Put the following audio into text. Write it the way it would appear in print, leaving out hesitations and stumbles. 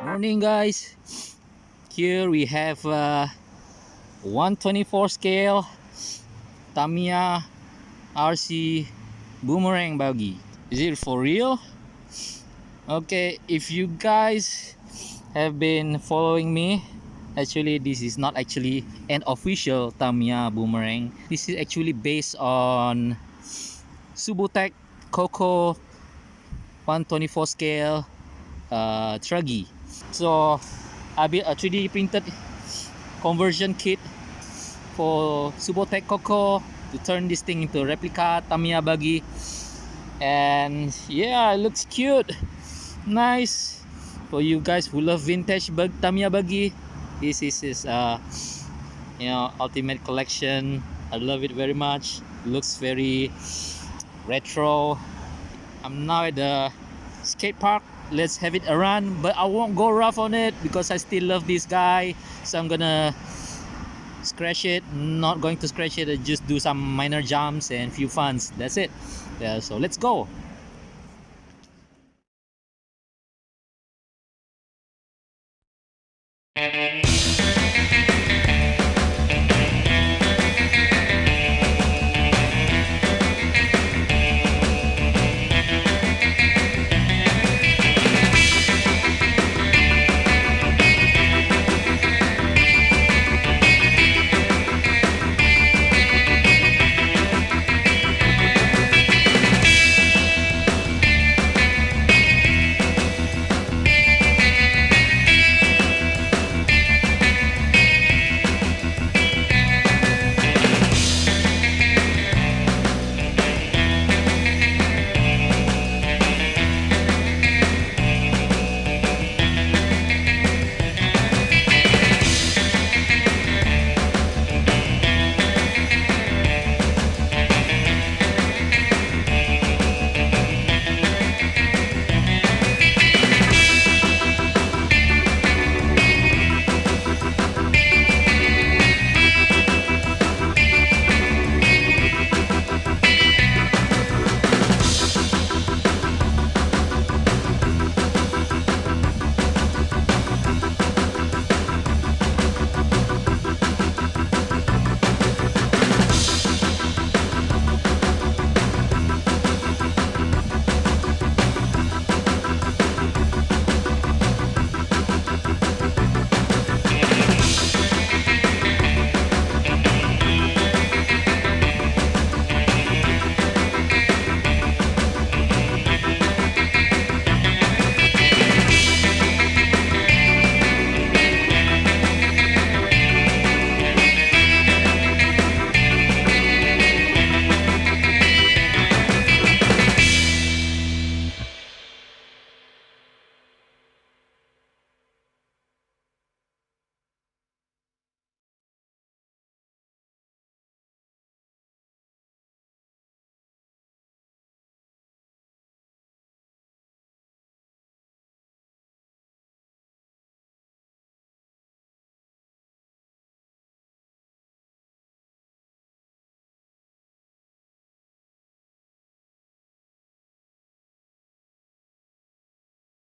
Morning guys, here we have 124 scale Tamiya RC boomerang buggy. Is it for real? Okay, if you guys have been following me, actually this is not actually an official Tamiya boomerang. This is actually based on SUBOTECH CoCo 124 scale truggy. So I built a 3D printed conversion kit for SUBOTECH CoCo to turn this thing into a replica Tamiya buggy, and yeah, it looks cute, nice. For you guys who love vintage Tamiya buggy, this is his ultimate collection. I love it very much. It looks very retro. I'm now at the skate park. Let's have it a run, but I won't go rough on it because I still love this guy. So I'm gonna scratch it. Not going to scratch it, I just do some minor jumps and few funs. That's it. Yeah, so let's go.